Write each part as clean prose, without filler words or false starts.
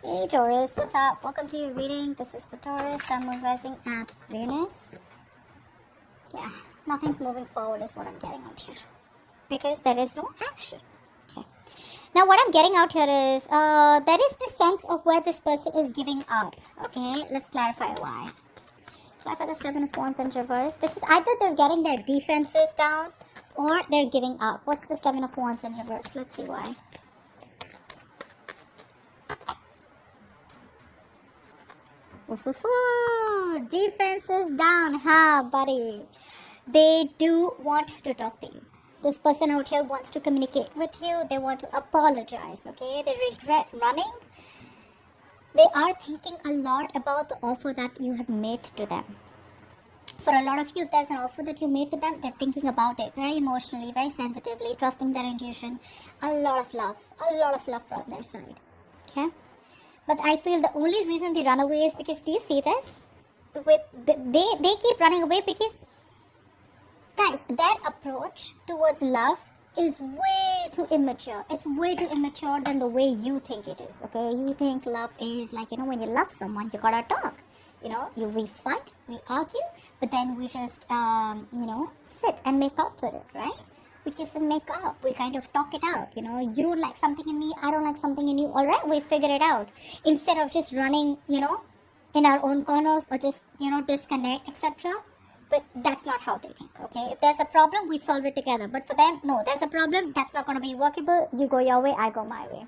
Hey Taurus, what's up? Welcome to your reading. This is for Taurus, Sun, Moon, Rising at Venus. Yeah, nothing's moving forward is what I'm getting out here. Because there is no action. Okay. Now what I'm getting out here is, there is this sense of where this person is giving up. Okay, let's clarify why. Clarify the Seven of Wands in reverse. This is either they're getting their defenses down or they're giving up. What's the Seven of Wands in reverse? Let's see why. Defense is down, buddy. They do want to talk to you. This person out here wants to communicate with you. They want to apologize, okay? They regret running. They are thinking a lot about the offer that you have made to them. For a lot of you, there's an offer that you made to them. They're thinking about it very emotionally, very sensitively, trusting their intuition. A lot of love from their side, okay? But I feel the only reason they run away is because, do you see this? They keep running away because, guys, their approach towards love is way too immature. It's way too immature than the way you think it is, okay? You think love is like, when you love someone, you gotta talk. We fight, we argue, but then we just, sit and make up for it, right? We kiss and make up. We kind of talk it out. You don't like something in me, I don't like something in you. All right, we figure it out. Instead of just running, in our own corners or just, disconnect, etc. But that's not how they think, okay? If there's a problem, we solve it together. But for them, no, there's a problem. That's not going to be workable. You go your way, I go my way.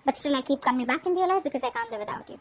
But still, I keep coming back into your life because I can't live without you.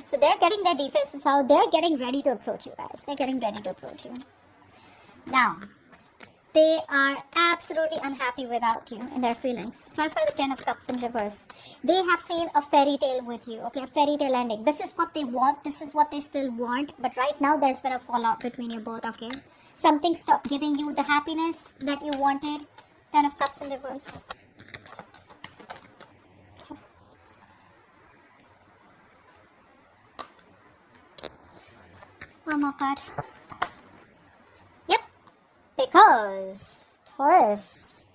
So they're getting their defenses out. They're getting ready to approach you, guys. They're getting ready to approach you. Now, they are absolutely unhappy without you in their feelings. Clarify the Ten of Cups in reverse. They have seen a fairy tale with you, okay? A fairy tale ending. This is what they want. This is what they still want. But right now, there's been a fallout between you both, okay? Something stopped giving you the happiness that you wanted. Ten of Cups in reverse. One more card. Yep. Because Taurus,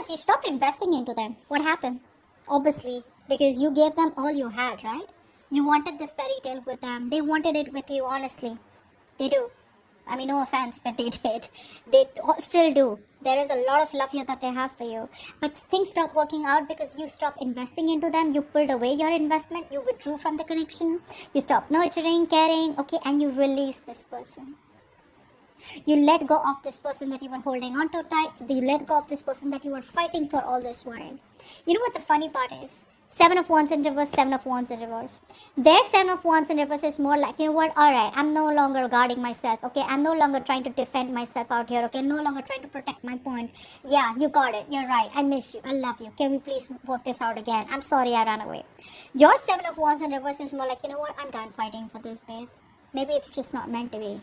you stopped investing into them. What happened? Obviously, because you gave them all you had, right? You wanted this fairy tale with them. They wanted it with you, honestly. They do. I mean, no offense, but they did. They still do. There is a lot of love here that they have for you. But things stopped working out because you stopped investing into them. You pulled away your investment. You withdrew from the connection. You stopped nurturing, caring, okay? And you released this person. You let go of this person that you were holding on to tight. You let go of this person that you were fighting for all this while. You know what the funny part is? Seven of Wands in reverse, Seven of Wands in reverse. Their Seven of Wands in reverse is more like, alright, I'm no longer guarding myself, okay? I'm no longer trying to defend myself out here, okay? No longer trying to protect my point. Yeah, you got it. You're right. I miss you. I love you. Can we please work this out again? I'm sorry I ran away. Your Seven of Wands in reverse is more like, I'm done fighting for this, babe. Maybe it's just not meant to be.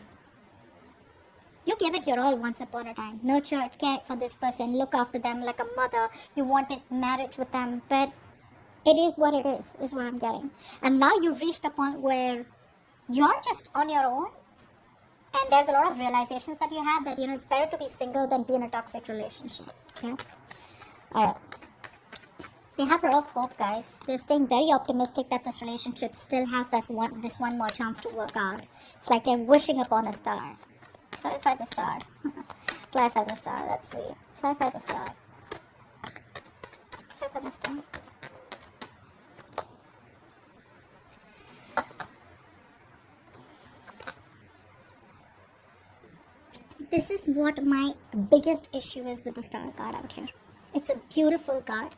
You gave it your all once upon a time. Nurtured, cared for this person, look after them like a mother. You wanted marriage with them, but it is what it is what I'm getting. And now you've reached a point where you're just on your own. And there's a lot of realizations that you have that, it's better to be single than be in a toxic relationship. Okay? Alright. They have a lot of hope, guys. They're staying very optimistic that this relationship still has this one more chance to work out. It's like they're wishing upon a star. Clarify the star. Clarify the star. That's sweet. Clarify the star. Clarify the star. This is what my biggest issue is with the star card out here. It's a beautiful card.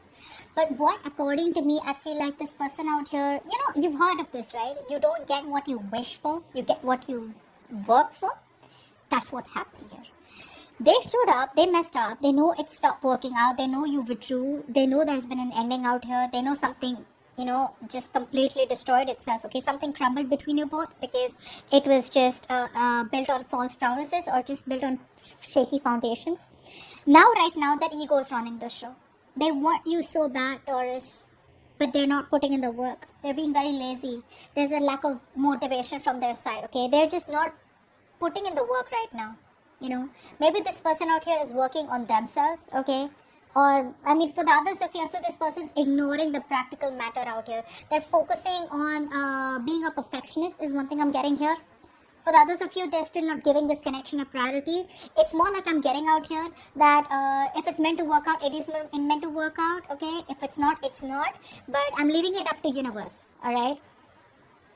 But what, according to me, I feel like this person out here, you've heard of this, right? You don't get what you wish for. You get what you work for. That's what's happening here. They stood up, they messed up, they know it stopped working out, they know you withdrew, they know there's been an ending out here, they know something, just completely destroyed itself, okay? Something crumbled between you both because it was just built on false promises or just built on shaky foundations. Right now, that ego is running the show. They want you so bad, Taurus, but they're not putting in the work. They're being very lazy. There's a lack of motivation from their side, okay? They're just not putting in the work right now. Maybe this person out here is working on themselves, okay? Or, I mean, for the others of you, I feel this person's ignoring the practical matter out here. They're focusing on being a perfectionist is one thing I'm getting here. For the others of you, they're still not giving this connection a priority. It's more like I'm getting out here that if it's meant to work out, it is meant to work out, okay? If it's not, it's not. But I'm leaving it up to universe, alright?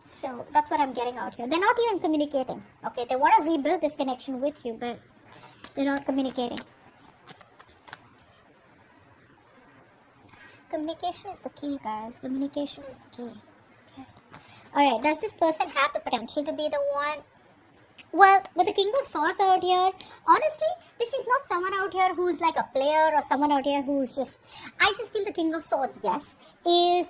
So that's what I'm getting out here. They're not even communicating, okay? They want to rebuild this connection with you, but they're not communicating. Communication is the key, guys. Communication is the key. Okay. Alright, does this person have the potential to be the one? Well, with the King of Swords out here, honestly, this is not someone out here who's like a player or someone out here who's just... I just feel the King of Swords, yes, is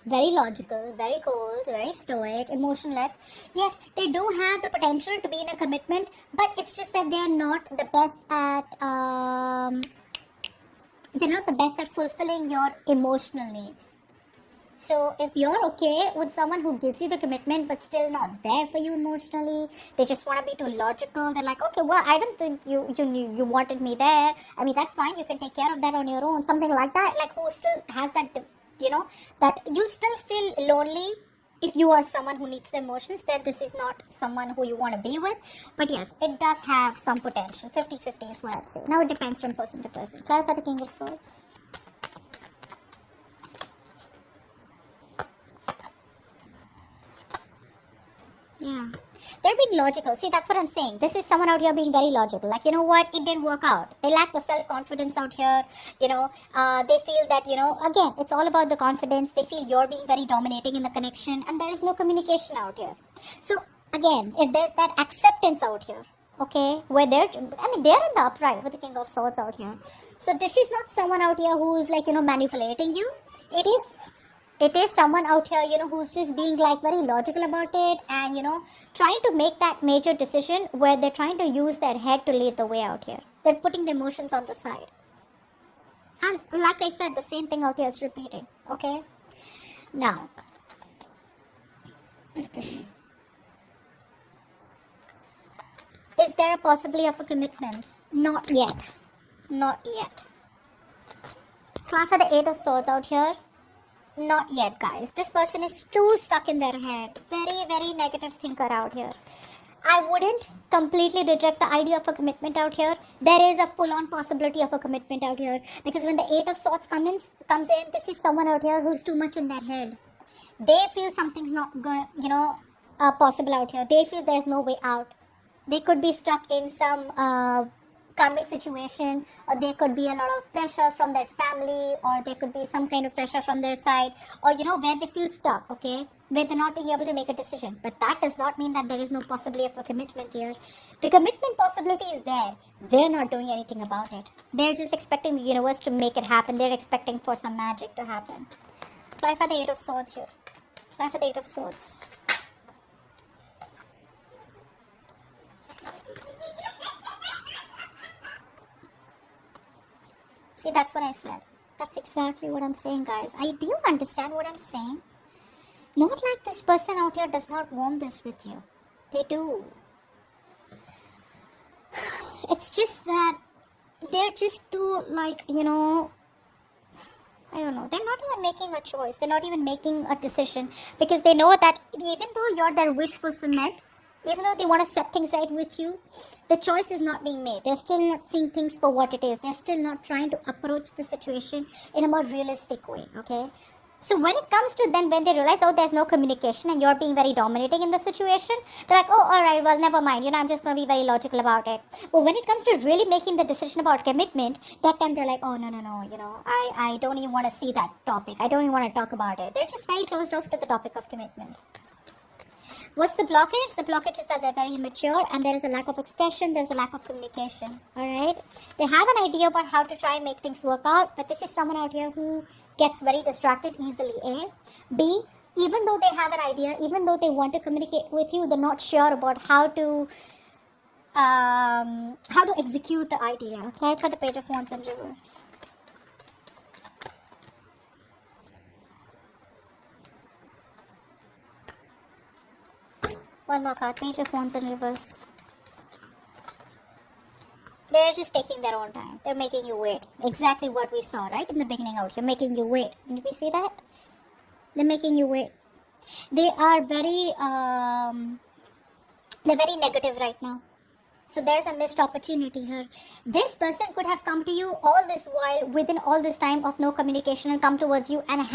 very logical, very cold, very stoic, emotionless. Yes, they do have the potential to be in a commitment, but it's just that they're not the best at... they're not the best at fulfilling your emotional needs. So if you're okay with someone who gives you the commitment but still not there for you emotionally, they just want to be too logical. They're like, okay, well, I don't think you wanted me there. I mean, that's fine. You can take care of that on your own. Something like that. Like, who still has that, that you'll still feel lonely. If you are someone who needs the emotions, then this is not someone who you want to be with. But yes, it does have some potential. 50-50 is what I'd say. Now it depends from person to person. Clarify the King of Swords. Yeah. They're being logical. See, that's what I'm saying. This is someone out here being very logical. Like, you know what? It didn't work out. They lack the self-confidence out here. They feel that, again, it's all about the confidence. They feel you're being very dominating in the connection and there is no communication out here. So, again, if there's that acceptance out here, okay, where they're in the upright with the King of Swords out here. So, this is not someone out here who's like, manipulating you. It is someone out here, who's just being like very logical about it and, trying to make that major decision where they're trying to use their head to lead the way out here. They're putting the emotions on the side. And like I said, the same thing out here is repeating, okay? Now, is there a possibility of a commitment? Not yet. Not yet. Clarify the Eight of Swords out here. Not yet, guys. This person is too stuck in their head. Very, very negative thinker out here. I wouldn't completely reject the idea of a commitment out here. There is a full-on possibility of a commitment out here. Because when the Eight of Swords comes in, this is someone out here who's too much in their head. They feel something's not going, possible out here. They feel there's no way out. They could be stuck in some karmic situation, or there could be a lot of pressure from their family, or there could be some kind of pressure from their side, or where they feel stuck, okay, where they're not being able to make a decision. But that does not mean that there is no possibility of a commitment here. The commitment possibility is there. They're not doing anything about it. They're just expecting the universe to make it happen. They're expecting for some magic to happen. Clarify the Eight of Swords here. Clarify the Eight of Swords. See, that's what I said. That's exactly what I'm saying, guys. Do you understand what I'm saying? Not like this person out here does not want this with you. They do. It's just that they're just too, I don't know. They're not even making a choice. They're not even making a decision. Because they know that even though you're their wish fulfillment, even though they want to set things right with you, the choice is not being made. They're still not seeing things for what it is. They're still not trying to approach the situation in a more realistic way, okay? So when it comes to then when they realize, oh, there's no communication and you're being very dominating in the situation, they're like, oh, all right, well, never mind. I'm just going to be very logical about it. But when it comes to really making the decision about commitment, that time they're like, oh, no, I don't even want to see that topic. I don't even want to talk about it. They're just very closed off to the topic of commitment. What's the blockage? The blockage is that they're very immature and there is a lack of expression, there's a lack of communication, alright? They have an idea about how to try and make things work out, but this is someone out here who gets very distracted easily, A. B, even though they have an idea, even though they want to communicate with you, they're not sure about how to execute the idea. Clarify the Page of Wands in reverse. One more card, Page of Wands in reverse. They're just taking their own time. They're making you wait. Exactly what we saw, right? In the beginning out here. Making you wait. Did we see that? They're making you wait. They are they're very negative right now. So there's a missed opportunity here. This person could have come to you all this while, within all this time of no communication, and come towards you and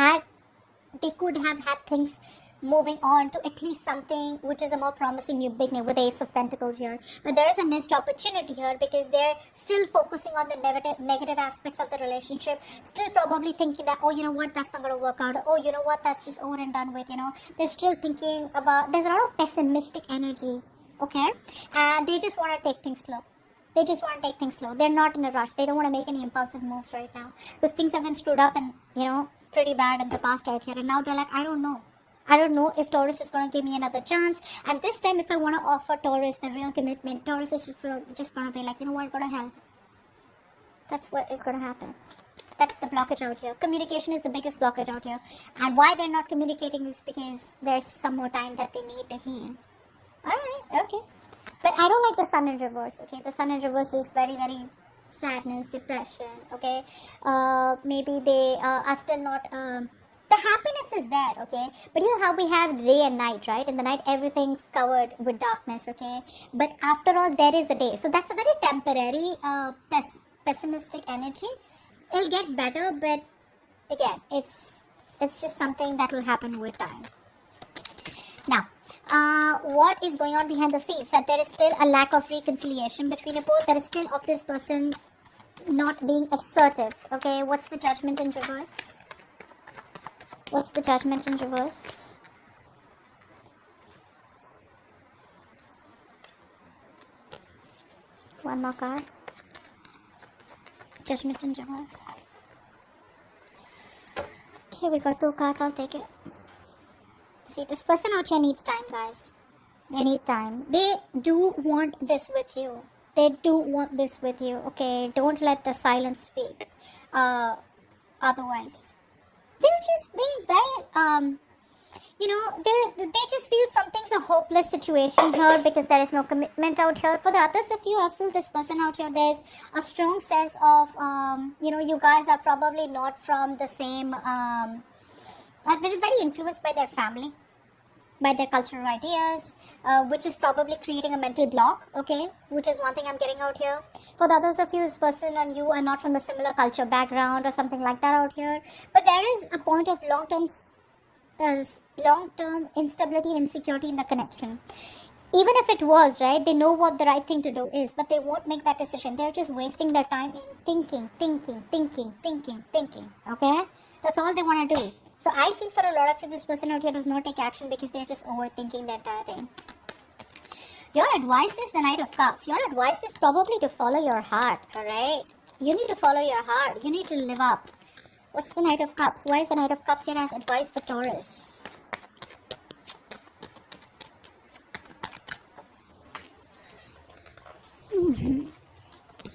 they could have had things moving on to at least something which is a more promising new beginning with the Ace of Pentacles here. But there is a missed opportunity here because they're still focusing on the negative aspects of the relationship, still probably thinking that, oh, you know what, that's not going to work out. Oh, you know what, that's just over and done with, They're still thinking about, there's a lot of pessimistic energy, okay? And they just want to take things slow. They just want to take things slow. They're not in a rush. They don't want to make any impulsive moves right now because things have been screwed up and, pretty bad in the past out here. And now they're like, I don't know if Taurus is going to give me another chance. And this time, if I want to offer Taurus the real commitment, Taurus is just going to be like, you know what, go to hell. That's what is going to happen. That's the blockage out here. Communication is the biggest blockage out here. And why they're not communicating is because there's some more time that they need to heal. Alright, okay. But I don't like the sun in reverse, okay? The sun in reverse is very, very sadness, depression, okay? Maybe they are still not... the happiness is there, okay? But you know how we have day and night, right? In the night, everything's covered with darkness, okay? But after all, there is a day. So that's a very temporary, pessimistic energy. It'll get better, but again, it's just something that will happen with time. Now, what is going on behind the scenes? That there is still a lack of reconciliation between you both. There is still of this person not being assertive, okay? What's the Judgment in reverse? What's the Judgment in reverse? One more card. Judgment in reverse. Okay, we got 2 cards. I'll take it. See, this person out here needs time, guys. They need time. They do want this with you. They do want this with you. Okay, don't let the silence speak. Otherwise. They're just being very, they just feel something's a hopeless situation here because there is no commitment out here. For the others of you, I feel this person out here, there's a strong sense of, you guys are probably not from the same, they're very influenced by their family, by their cultural ideas, which is probably creating a mental block, okay, which is one thing I'm getting out here. For the others of you, this person and you are not from a similar culture background or something like that out here, but there is a point of long-term instability and insecurity in the connection. Even if it was, right, they know what the right thing to do is, but they won't make that decision. They're just wasting their time in thinking, okay? That's all they want to do. So I feel for a lot of you, this person out here does not take action because they're just overthinking the entire thing. Your advice is the Knight of Cups. Your advice is probably to follow your heart, alright? You need to follow your heart. You need to live up. What's the Knight of Cups? Why is the Knight of Cups here as advice for Taurus?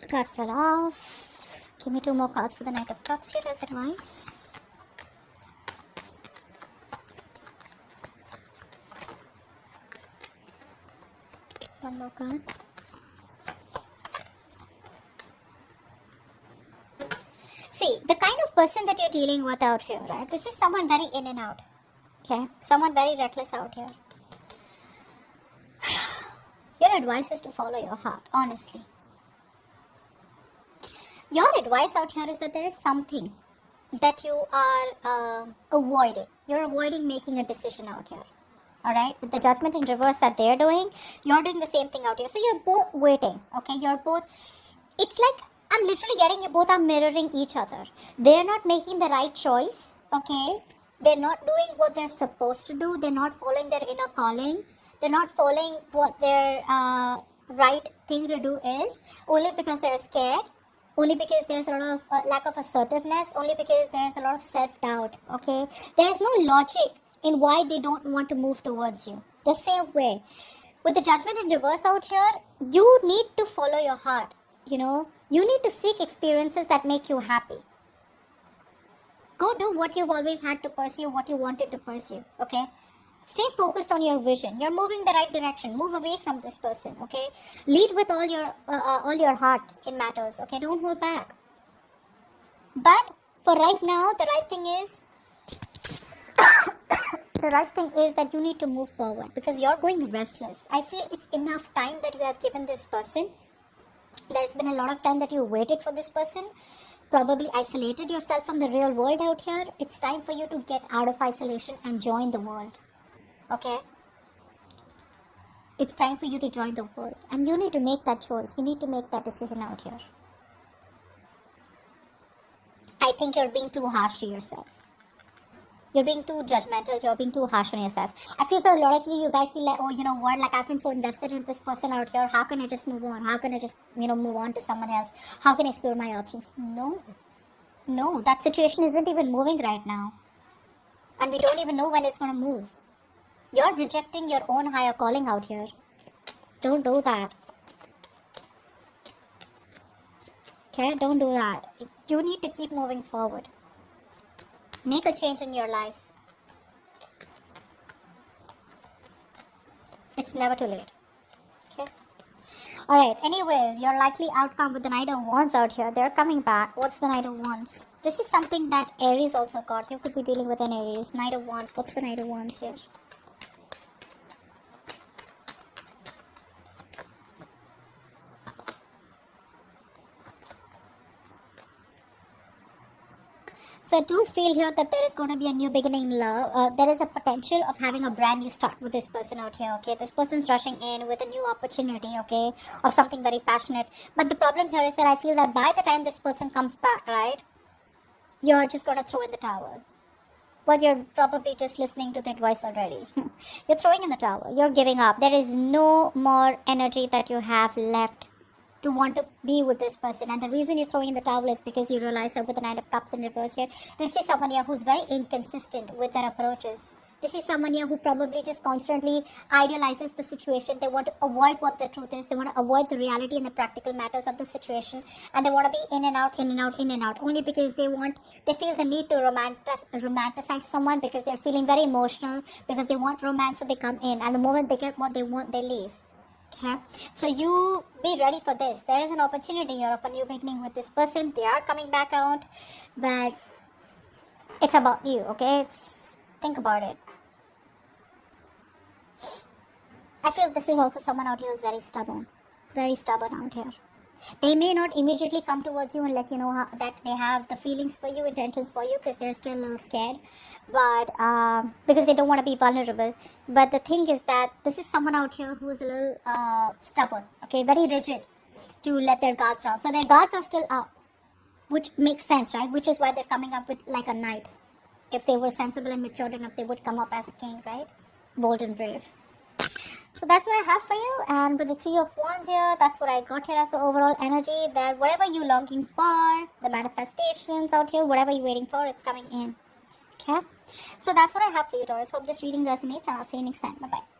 Card fell off. Give me 2 more cards for the Knight of Cups here as advice. One more card. See, the kind of person that you're dealing with out here, right? This is someone very in and out. Okay? Someone very reckless out here. Your advice is to follow your heart, honestly. Your advice out here is that there is something that you are avoiding. You're avoiding making a decision out here. Alright, with the Judgment in reverse that they're doing, you're doing the same thing out here. So you're both waiting, okay? You're both, it's like, I'm literally getting you both are mirroring each other. They're not making the right choice, okay? They're not doing what they're supposed to do. They're not following their inner calling. They're not following what their right thing to do is, only because they're scared, only because there's a lot of lack of assertiveness, only because there's a lot of self-doubt, okay? There is no logic in why they don't want to move towards you. The same way. With the Judgment in reverse out here, you need to follow your heart, You need to seek experiences that make you happy. Go do what you've always had to pursue, what you wanted to pursue, okay? Stay focused on your vision. You're moving the right direction. Move away from this person, okay? Lead with all your heart in matters, okay? Don't hold back. But for right now, the right thing is that you need to move forward because you're going restless. I feel it's enough time that you have given this person. There's been a lot of time that you waited for this person, probably isolated yourself from the real world out here. It's time for you to get out of isolation and join the world. Okay? It's time for you to join the world. And you need to make that choice. You need to make that decision out here. I think you're being too harsh to yourself. You're being too judgmental. You're being too harsh on yourself. I feel for a lot of you, you guys feel like, oh, you know what? Like, I've been so invested in this person out here. How can I just move on? How can I just, move on to someone else? How can I explore my options? No, that situation isn't even moving right now. And we don't even know when it's going to move. You're rejecting your own higher calling out here. Don't do that. Okay, don't do that. You need to keep moving forward. Make a change in your life. It's never too late. Okay? Alright, anyways, your likely outcome with the Knight of Wands out here. They're coming back. What's the Knight of Wands? This is something that Aries also got. You could be dealing with an Aries. Knight of Wands. What's the Knight of Wands here? So I do feel here that there is going to be a new beginning in love. There is a potential of having a brand new start with this person out here, okay? This person's rushing in with a new opportunity, okay? Of something very passionate. But the problem here is that I feel that by the time this person comes back, right? You're just going to throw in the towel. But you're probably just listening to the advice already. You're throwing in the towel. You're giving up. There is no more energy that you have left to want to be with this person. And the reason you're throwing in the towel is because you realize that with the Knight of Cups in reverse here, this is someone here who's very inconsistent with their approaches. This is someone here who probably just constantly idealizes the situation. They want to avoid what the truth is. They want to avoid the reality and the practical matters of the situation. And they want to be in and out, in and out, in and out. Only because they feel the need to romanticize someone because they're feeling very emotional, because they want romance, so they come in. And the moment they get what they want, they leave. Okay, so you be ready for this. There is an opportunity here of a new beginning with this person. They are coming back out, but it's about you, okay? Think about it. I feel this is also someone out here who's very stubborn out here. They may not immediately come towards you and let you know that they have the feelings for you, intentions for you, because they're still a little scared, but because they don't want to be vulnerable. But the thing is that this is someone out here who is a little stubborn, okay, very rigid to let their guards down. So their guards are still up, which makes sense, right? Which is why they're coming up with like a knight. If they were sensible and matured enough, they would come up as a king, right? Bold and brave. So that's what I have for you, and with the Three of Wands here, that's what I got here as the overall energy, that whatever you're longing for, the manifestations out here, whatever you're waiting for, it's coming in. Okay? So that's what I have for you, Taurus. Hope this reading resonates, and I'll see you next time. Bye-bye.